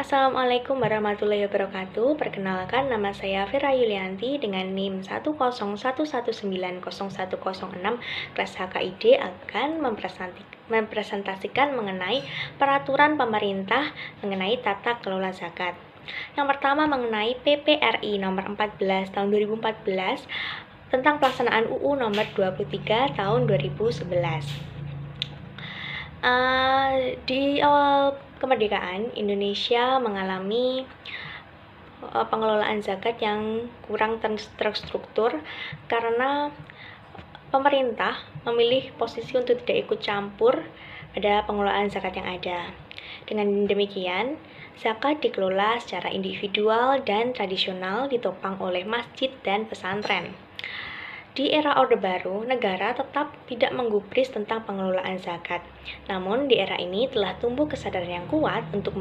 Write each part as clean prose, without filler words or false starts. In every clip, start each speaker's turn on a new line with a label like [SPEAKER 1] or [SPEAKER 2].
[SPEAKER 1] Assalamualaikum warahmatullahi wabarakatuh. Perkenalkan, nama saya Vera Yulianti dengan NIM 101190106 kelas HKID akan mempresentasikan mengenai peraturan pemerintah mengenai tata kelola zakat. Yang pertama mengenai PPRI nomor 14 tahun 2014 tentang pelaksanaan UU nomor 23 tahun 2011. Di awal kemerdekaan, Indonesia mengalami pengelolaan zakat yang kurang terstruktur karena pemerintah memilih posisi untuk tidak ikut campur pada pengelolaan zakat yang ada. Dengan demikian, zakat dikelola secara individual dan tradisional ditopang oleh masjid dan pesantren. Di era Orde Baru, negara tetap tidak menggubris tentang pengelolaan zakat. Namun, di era ini telah tumbuh kesadaran yang kuat untuk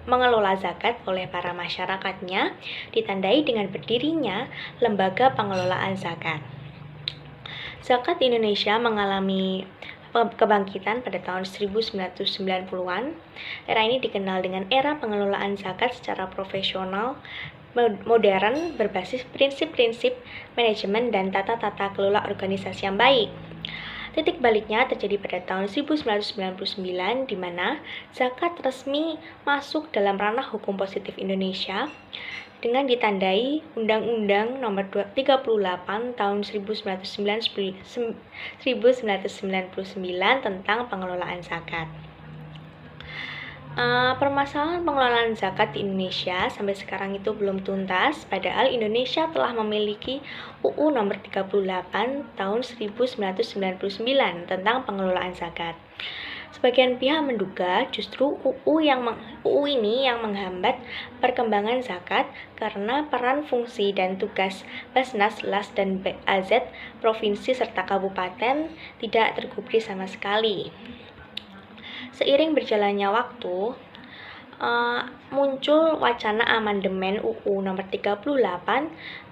[SPEAKER 1] mengelola zakat oleh para masyarakatnya, ditandai dengan berdirinya lembaga pengelolaan zakat. Zakat di Indonesia mengalami kebangkitan pada tahun 1990-an. Era ini dikenal dengan era pengelolaan zakat secara profesional, modern, berbasis prinsip-prinsip manajemen dan tata kelola organisasi yang baik. Titik baliknya terjadi pada tahun 1999 di mana zakat resmi masuk dalam ranah hukum positif Indonesia dengan ditandai Undang-Undang Nomor 38 Tahun 1999 tentang pengelolaan zakat. Permasalahan pengelolaan zakat di Indonesia sampai sekarang itu belum tuntas, padahal Indonesia telah memiliki UU nomor 38 tahun 1999 tentang pengelolaan zakat. Sebagian pihak menduga justru UU ini yang menghambat perkembangan zakat karena peran fungsi dan tugas Basnas, LAS, dan BAZ, provinsi serta kabupaten tidak tergubris sama sekali. Seiring berjalannya waktu, muncul wacana amandemen UU nomor 38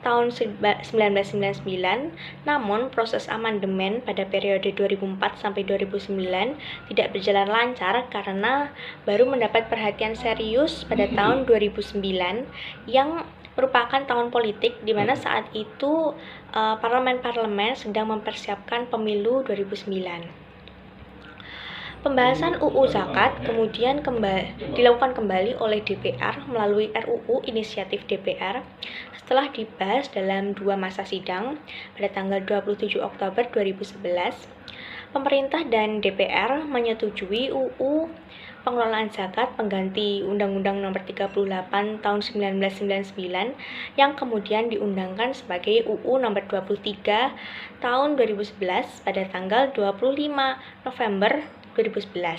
[SPEAKER 1] tahun 1999, namun proses amandemen pada periode 2004 sampai 2009 tidak berjalan lancar karena baru mendapat perhatian serius pada tahun 2009 yang merupakan tahun politik di mana saat itu parlemen sedang mempersiapkan pemilu 2009. Pembahasan UU Zakat kemudian dilakukan kembali oleh DPR melalui RUU Inisiatif DPR setelah dibahas dalam 2 masa sidang pada tanggal 27 Oktober 2011. Pemerintah dan DPR menyetujui UU pengelolaan zakat pengganti Undang-Undang Nomor 38 Tahun 1999 yang kemudian diundangkan sebagai UU Nomor 23 Tahun 2011 pada tanggal 25 November 2011.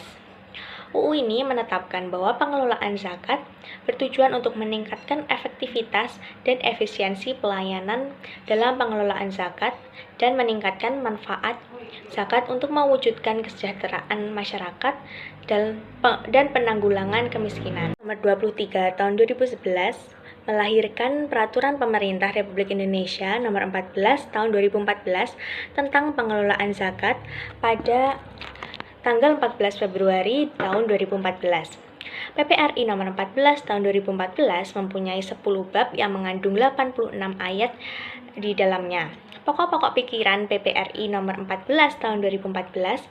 [SPEAKER 1] UU ini menetapkan bahwa pengelolaan zakat bertujuan untuk meningkatkan efektivitas dan efisiensi pelayanan dalam pengelolaan zakat dan meningkatkan manfaat zakat untuk mewujudkan kesejahteraan masyarakat dan penanggulangan kemiskinan. Nomor 23 tahun 2011 melahirkan Peraturan Pemerintah Republik Indonesia Nomor 14 tahun 2014 tentang pengelolaan zakat pada tanggal 14 Februari tahun 2014. PPRI nomor 14 tahun 2014 mempunyai 10 bab yang mengandung 86 ayat di dalamnya. Pokok-pokok pikiran PPRI nomor 14 tahun 2014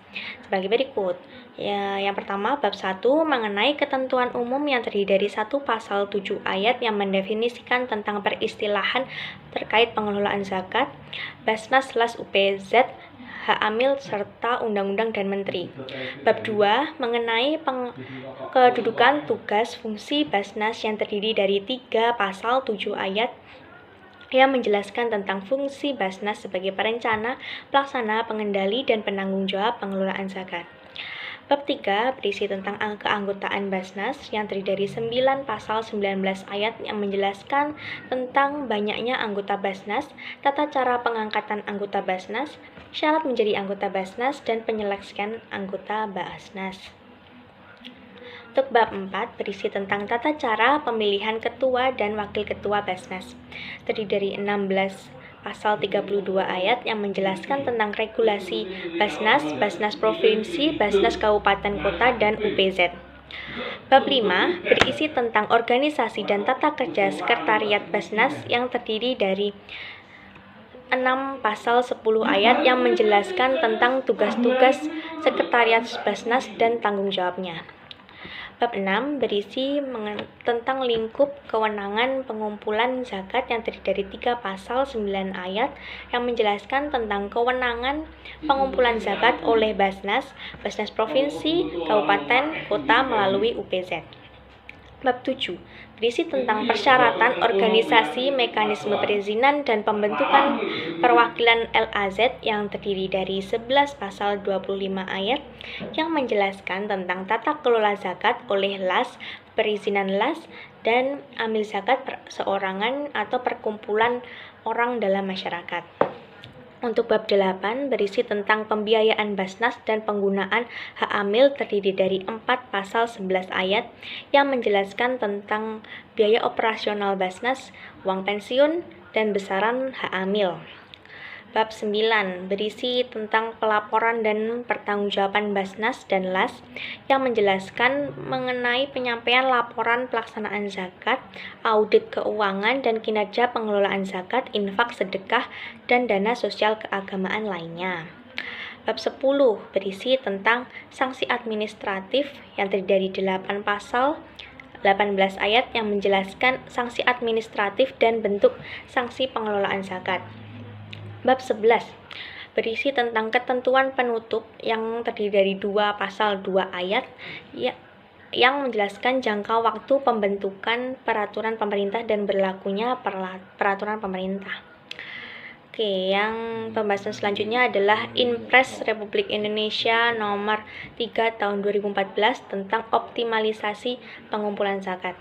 [SPEAKER 1] sebagai berikut. Yang pertama, bab 1 mengenai ketentuan umum yang terdiri dari 1 pasal 7 ayat yang mendefinisikan tentang peristilahan terkait pengelolaan zakat, Basnas, LAS, UPZ, hak amil serta undang-undang dan menteri. Bab 2 mengenai kedudukan, tugas, fungsi Basnas yang terdiri dari 3 pasal 7 ayat yang menjelaskan tentang fungsi Basnas sebagai perencana, pelaksana, pengendali, dan penanggung jawab pengelolaan zakat. Bab 3 berisi tentang keanggotaan Basnas yang terdiri dari 9 pasal 19 ayat yang menjelaskan tentang banyaknya anggota Basnas, tata cara pengangkatan anggota Basnas, syarat menjadi anggota Basnas, dan penyeleksian anggota Basnas. Untuk bab 4 berisi tentang tata cara pemilihan ketua dan wakil ketua Basnas, terdiri dari 16 pasal 32 ayat yang menjelaskan tentang regulasi Basnas, Basnas Provinsi, Basnas Kabupaten Kota, dan UPZ. Bab 5 berisi tentang organisasi dan tata kerja Sekretariat Basnas yang terdiri dari 6 pasal 10 ayat yang menjelaskan tentang tugas-tugas Sekretariat Basnas dan tanggung jawabnya. Bab 6 berisi tentang lingkup kewenangan pengumpulan zakat yang terdiri dari 3 pasal 9 ayat yang menjelaskan tentang kewenangan pengumpulan zakat oleh Basnas provinsi, kabupaten, kota melalui UPZ. Bab 7 berisi tentang persyaratan organisasi, mekanisme perizinan dan pembentukan perwakilan LAZ yang terdiri dari 11 pasal 25 ayat yang menjelaskan tentang tata kelola zakat oleh LAS, perizinan LAS, dan amil zakat perseorangan atau perkumpulan orang dalam masyarakat. Untuk bab 8 berisi tentang pembiayaan Basnas dan penggunaan hak amil terdiri dari 4 pasal 11 ayat yang menjelaskan tentang biaya operasional Basnas, uang pensiun, dan besaran hak amil. Bab 9 berisi tentang pelaporan dan pertanggungjawaban Basnas dan LAS yang menjelaskan mengenai penyampaian laporan pelaksanaan zakat, audit keuangan dan kinerja pengelolaan zakat, infak, sedekah, dan dana sosial keagamaan lainnya. Bab 10 berisi tentang sanksi administratif yang terdiri dari 8 pasal 18 ayat yang menjelaskan sanksi administratif dan bentuk sanksi pengelolaan zakat. Bab 11 berisi tentang ketentuan penutup yang terdiri dari 2 pasal 2 ayat yang menjelaskan jangka waktu pembentukan peraturan pemerintah dan berlakunya peraturan pemerintah. Oke, yang pembahasan selanjutnya adalah Inpres Republik Indonesia nomor 3 tahun 2014 tentang optimalisasi pengumpulan zakat.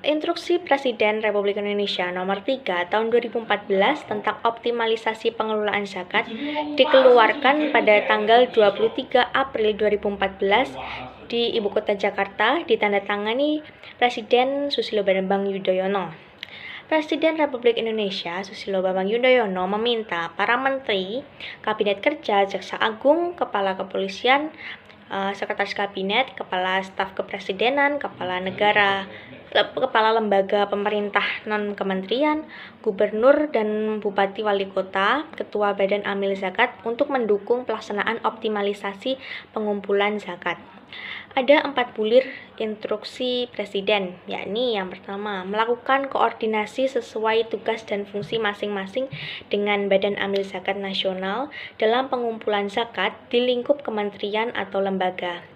[SPEAKER 1] Instruksi Presiden Republik Indonesia nomor 3 tahun 2014 tentang optimalisasi pengelolaan zakat dikeluarkan pada tanggal 23 April 2014 di Ibu Kota Jakarta, ditandatangani Presiden Susilo Bambang Yudhoyono. Presiden Republik Indonesia Susilo Bambang Yudhoyono meminta para menteri, Kabinet Kerja, Jaksa Agung, Kepala Kepolisian, Sekretaris Kabinet, Kepala Staf Kepresidenan, Kepala Negara, Kepala Lembaga Pemerintah Non-Kementerian, Gubernur dan Bupati Wali Kota, Ketua Badan Amil Zakat untuk mendukung pelaksanaan optimalisasi pengumpulan zakat. Ada 4 bulir instruksi Presiden, yakni yang pertama, melakukan koordinasi sesuai tugas dan fungsi masing-masing dengan Badan Amil Zakat Nasional dalam pengumpulan zakat di lingkup kementerian atau lembaga.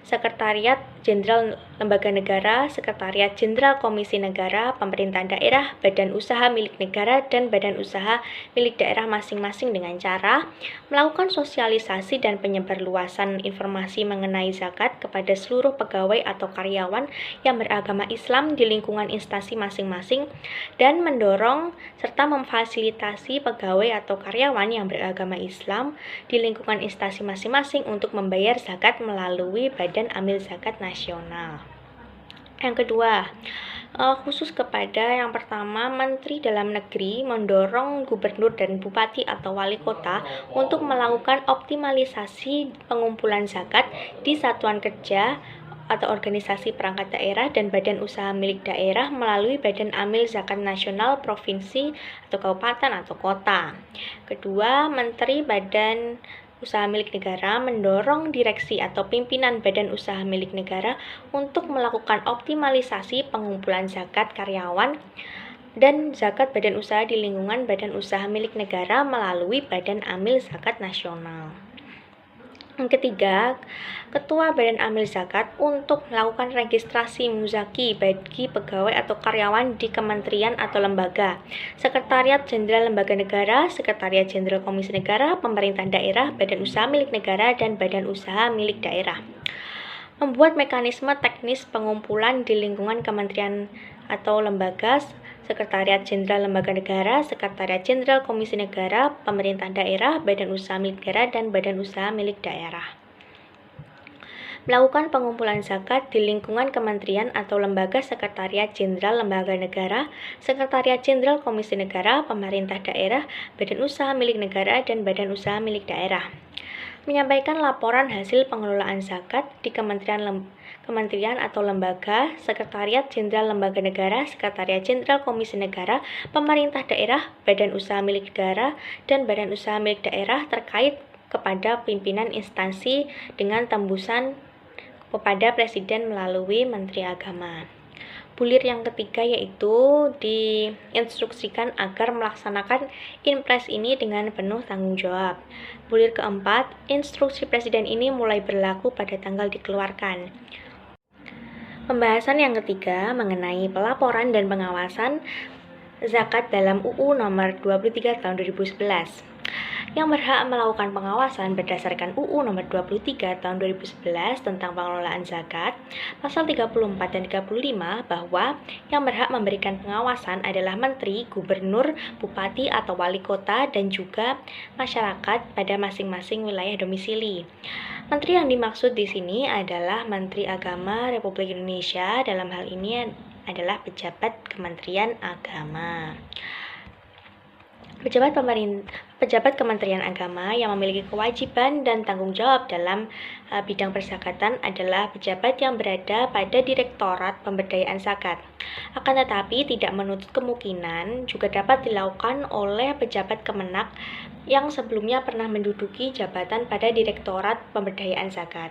[SPEAKER 1] Sekretariat Jenderal Lembaga Negara, Sekretariat Jenderal Komisi Negara, Pemerintah Daerah, Badan Usaha Milik Negara, dan Badan Usaha Milik Daerah masing-masing dengan cara melakukan sosialisasi dan penyebarluasan informasi mengenai zakat kepada seluruh pegawai atau karyawan yang beragama Islam di lingkungan instansi masing-masing dan mendorong serta memfasilitasi pegawai atau karyawan yang beragama Islam di lingkungan instansi masing-masing untuk membayar zakat melalui Badan Amil Zakat Nasional. Yang kedua, khusus kepada yang pertama, Menteri Dalam Negeri mendorong gubernur dan bupati atau wali kota untuk melakukan optimalisasi pengumpulan zakat di satuan kerja atau organisasi perangkat daerah dan badan usaha milik daerah melalui Badan Amil Zakat Nasional provinsi atau kabupaten atau kota. Kedua, Menteri Badan Usaha Milik Negara mendorong direksi atau pimpinan Badan Usaha Milik Negara untuk melakukan optimalisasi pengumpulan zakat karyawan dan zakat badan usaha di lingkungan Badan Usaha Milik Negara melalui Badan Amil Zakat Nasional. Yang ketiga, Ketua Badan Amil Zakat untuk melakukan registrasi muzaki bagi pegawai atau karyawan di kementerian atau lembaga, Sekretariat Jenderal Lembaga Negara, Sekretariat Jenderal Komisi Negara, Pemerintah Daerah, Badan Usaha Milik Negara, dan Badan Usaha Milik Daerah. Membuat mekanisme teknis pengumpulan di lingkungan kementerian atau lembaga, Sekretariat Jenderal Lembaga Negara, Sekretariat Jenderal Komisi Negara, Pemerintah Daerah, Badan Usaha Milik Negara, dan Badan Usaha Milik Daerah. Melakukan pengumpulan zakat di lingkungan kementerian atau lembaga, Sekretariat Jenderal Lembaga Negara, Sekretariat Jenderal Komisi Negara, Pemerintah Daerah, Badan Usaha Milik Negara, dan Badan Usaha Milik Daerah. menyampaikan laporan hasil pengelolaan zakat di kementerian atau lembaga, Sekretariat Jenderal Lembaga Negara, Sekretariat Jenderal Komisi Negara, pemerintah daerah, badan usaha milik negara, dan badan usaha milik daerah terkait kepada pimpinan instansi dengan tembusan kepada Presiden melalui Menteri Agama. Bulir yang ketiga yaitu diinstruksikan agar melaksanakan Inpres ini dengan penuh tanggung jawab. Bulir keempat, instruksi Presiden ini mulai berlaku pada tanggal dikeluarkan. Pembahasan yang ketiga mengenai pelaporan dan pengawasan zakat dalam UU nomor 23 tahun 2011. Yang berhak melakukan pengawasan berdasarkan UU nomor 23 tahun 2011 tentang pengelolaan zakat, pasal 34 dan 35 bahwa yang berhak memberikan pengawasan adalah menteri, gubernur, bupati atau wali kota dan juga masyarakat pada masing-masing wilayah domisili. Menteri yang dimaksud di sini adalah Menteri Agama Republik Indonesia, dalam hal ini adalah pejabat Kementerian Agama. Pejabat Kementerian Agama yang memiliki kewajiban dan tanggung jawab dalam bidang perzakatan adalah pejabat yang berada pada Direktorat Pemberdayaan Zakat. Akan tetapi tidak menutup kemungkinan juga dapat dilakukan oleh pejabat Kemenak yang sebelumnya pernah menduduki jabatan pada Direktorat Pemberdayaan Zakat.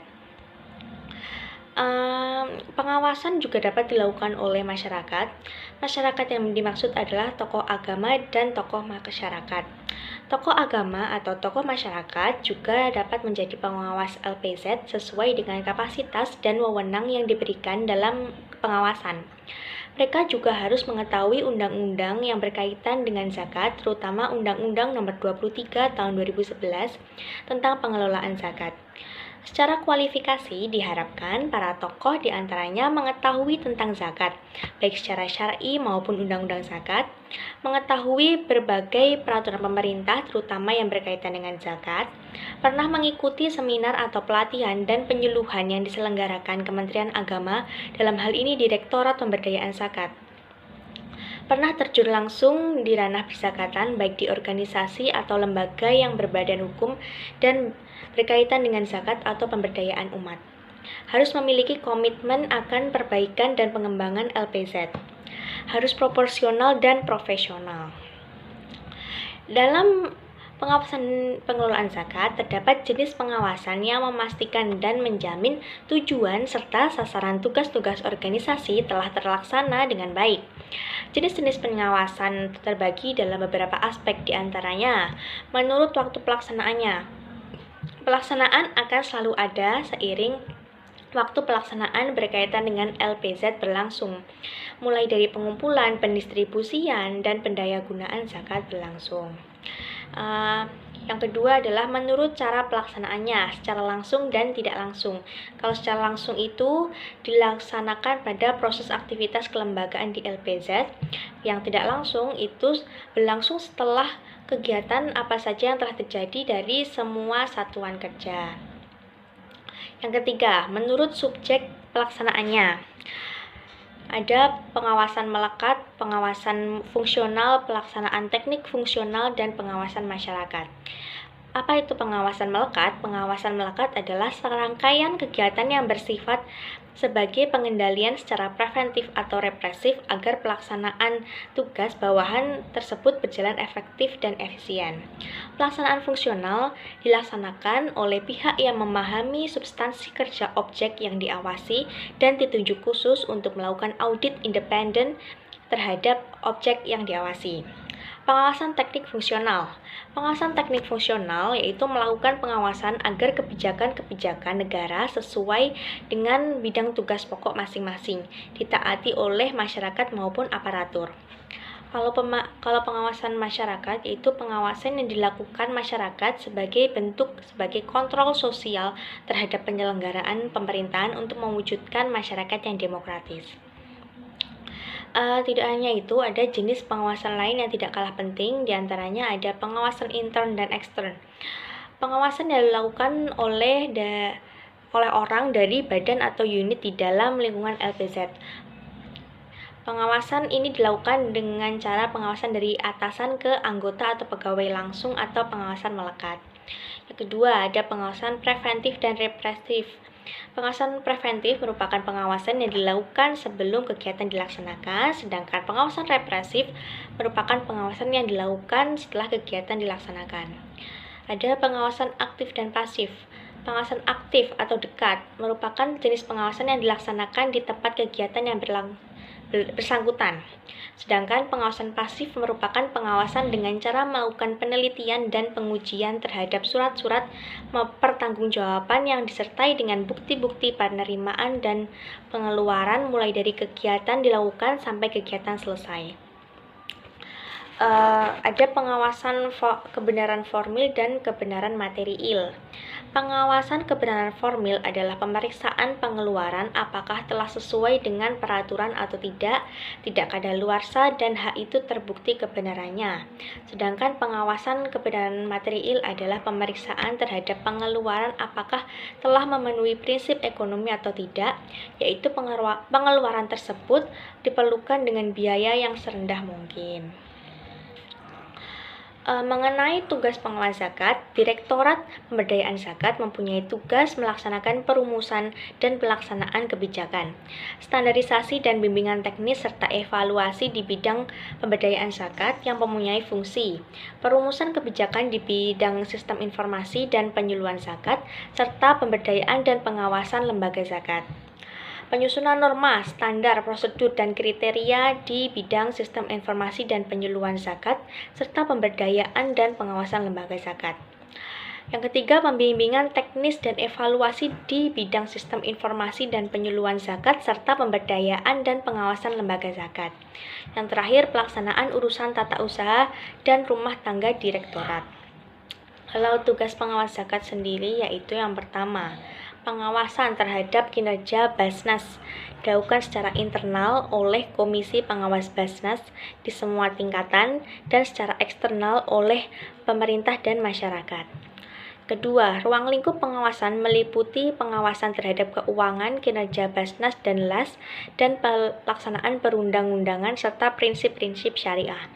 [SPEAKER 1] Pengawasan juga dapat dilakukan oleh masyarakat. Masyarakat yang dimaksud adalah tokoh agama dan tokoh masyarakat. Tokoh agama atau tokoh masyarakat juga dapat menjadi pengawas LPZ sesuai dengan kapasitas dan wewenang yang diberikan dalam pengawasan. Mereka juga harus mengetahui undang-undang yang berkaitan dengan zakat, terutama Undang-Undang Nomor 23 Tahun 2011 tentang pengelolaan zakat. Secara kualifikasi diharapkan para tokoh diantaranya mengetahui tentang zakat, baik secara syar'i maupun undang-undang zakat, mengetahui berbagai peraturan pemerintah terutama yang berkaitan dengan zakat, pernah mengikuti seminar atau pelatihan dan penyuluhan yang diselenggarakan Kementerian Agama, dalam hal ini Direktorat Pemberdayaan Zakat. Pernah terjun langsung di ranah perzakatan baik di organisasi atau lembaga yang berbadan hukum dan berkaitan dengan zakat atau pemberdayaan umat. Harus memiliki komitmen akan perbaikan dan pengembangan LPZ. Harus proporsional dan profesional. Dalam pengawasan pengelolaan zakat, terdapat jenis pengawasan yang memastikan dan menjamin tujuan serta sasaran tugas-tugas organisasi telah terlaksana dengan baik. Jenis-jenis pengawasan terbagi dalam beberapa aspek, diantaranya menurut waktu pelaksanaannya. Pelaksanaan akan selalu ada seiring waktu pelaksanaan berkaitan dengan LPZ berlangsung, mulai dari pengumpulan, pendistribusian, dan pendayagunaan zakat berlangsung. Yang kedua adalah menurut cara pelaksanaannya, secara langsung dan tidak langsung. Kalau secara langsung itu dilaksanakan pada proses aktivitas kelembagaan di LPZ, yang tidak langsung itu berlangsung setelah kegiatan apa saja yang telah terjadi dari semua satuan kerja. Yang ketiga, menurut subjek pelaksanaannya. Ada pengawasan melekat, pengawasan fungsional, pelaksanaan teknik fungsional, dan pengawasan masyarakat. Apa itu pengawasan melekat? Pengawasan melekat adalah serangkaian kegiatan yang bersifat sebagai pengendalian secara preventif atau represif agar pelaksanaan tugas bawahan tersebut berjalan efektif dan efisien. Pelaksanaan fungsional dilaksanakan oleh pihak yang memahami substansi kerja objek yang diawasi dan ditunjuk khusus untuk melakukan audit independen terhadap objek yang diawasi. Pengawasan teknik fungsional. Pengawasan teknik fungsional yaitu melakukan pengawasan agar kebijakan-kebijakan negara sesuai dengan bidang tugas pokok masing-masing, ditaati oleh masyarakat maupun aparatur. Kalau pengawasan masyarakat yaitu pengawasan yang dilakukan masyarakat sebagai kontrol sosial terhadap penyelenggaraan pemerintahan untuk mewujudkan masyarakat yang demokratis. Tidak hanya itu, ada jenis pengawasan lain yang tidak kalah penting, diantaranya ada pengawasan intern dan ekstern. Pengawasan yang dilakukan oleh orang dari badan atau unit di dalam lingkungan LPZ. Pengawasan ini dilakukan dengan cara pengawasan dari atasan ke anggota atau pegawai langsung atau pengawasan melekat. Yang kedua, ada pengawasan preventif dan represif. Pengawasan preventif merupakan pengawasan yang dilakukan sebelum kegiatan dilaksanakan, sedangkan pengawasan represif merupakan pengawasan yang dilakukan setelah kegiatan dilaksanakan. Ada pengawasan aktif dan pasif. Pengawasan aktif atau dekat merupakan jenis pengawasan yang dilaksanakan di tempat kegiatan yang bersangkutan. Sedangkan pengawasan pasif merupakan pengawasan dengan cara melakukan penelitian dan pengujian terhadap surat-surat pertanggungjawaban yang disertai dengan bukti-bukti penerimaan dan pengeluaran mulai dari kegiatan dilakukan sampai kegiatan selesai. Ada pengawasan kebenaran formil dan kebenaran materiil. Pengawasan kebenaran formil adalah pemeriksaan pengeluaran apakah telah sesuai dengan peraturan atau tidak kadaluarsa dan hak itu terbukti kebenarannya. Sedangkan pengawasan kebenaran materiil adalah pemeriksaan terhadap pengeluaran apakah telah memenuhi prinsip ekonomi atau tidak, yaitu pengeluaran tersebut diperlukan dengan biaya yang serendah mungkin. Mengenai tugas pengawas zakat, Direktorat Pemberdayaan Zakat mempunyai tugas melaksanakan perumusan dan pelaksanaan kebijakan, standarisasi dan bimbingan teknis serta evaluasi di bidang pemberdayaan zakat yang mempunyai fungsi perumusan kebijakan di bidang sistem informasi dan penyuluhan zakat serta pemberdayaan dan pengawasan lembaga zakat. Penyusunan norma, standar, prosedur, dan kriteria di bidang sistem informasi dan penyuluhan zakat, serta pemberdayaan dan pengawasan lembaga zakat. Yang ketiga, pembimbingan teknis dan evaluasi di bidang sistem informasi dan penyuluhan zakat, serta pemberdayaan dan pengawasan lembaga zakat. Yang terakhir, pelaksanaan urusan tata usaha dan rumah tangga direktorat. Kalau tugas pengawas zakat sendiri yaitu yang pertama, pengawasan terhadap kinerja Basnas dilakukan secara internal oleh Komisi Pengawas Basnas di semua tingkatan dan secara eksternal oleh pemerintah dan masyarakat. Kedua, ruang lingkup pengawasan meliputi pengawasan terhadap keuangan, kinerja Basnas dan LAS, dan pelaksanaan perundang-undangan serta prinsip-prinsip syariah.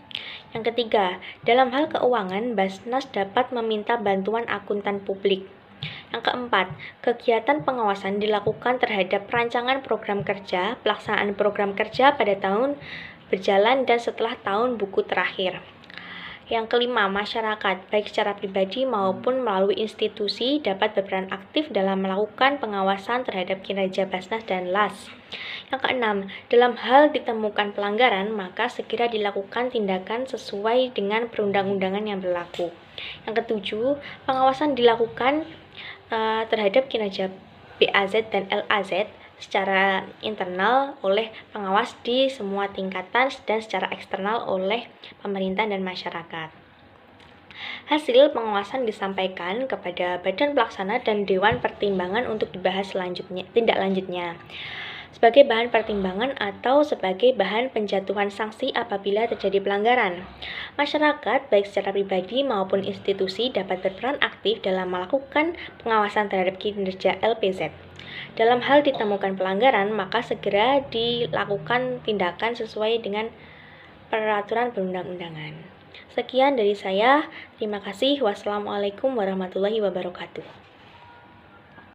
[SPEAKER 1] Yang ketiga, dalam hal keuangan, Basnas dapat meminta bantuan akuntan publik. Yang keempat, kegiatan pengawasan dilakukan terhadap rancangan program kerja, pelaksanaan program kerja pada tahun berjalan dan setelah tahun buku terakhir. Yang kelima, masyarakat, baik secara pribadi maupun melalui institusi, dapat berperan aktif dalam melakukan pengawasan terhadap kinerja Basnas dan LAS. Yang keenam, dalam hal ditemukan pelanggaran, maka segera dilakukan tindakan sesuai dengan perundang-undangan yang berlaku. Yang ketujuh, pengawasan dilakukan terhadap kinerja BAZ dan LAZ secara internal oleh pengawas di semua tingkatan dan secara eksternal oleh pemerintah dan masyarakat. Hasil pengawasan disampaikan kepada Badan Pelaksana dan Dewan Pertimbangan untuk dibahas tindak lanjutnya sebagai bahan pertimbangan atau sebagai bahan penjatuhan sanksi apabila terjadi pelanggaran. Masyarakat, baik secara pribadi maupun institusi, dapat berperan aktif dalam melakukan pengawasan terhadap kinerja LPZ. Dalam hal ditemukan pelanggaran, maka segera dilakukan tindakan sesuai dengan peraturan perundang-undangan. Sekian dari saya. Terima kasih. Wassalamualaikum warahmatullahi wabarakatuh.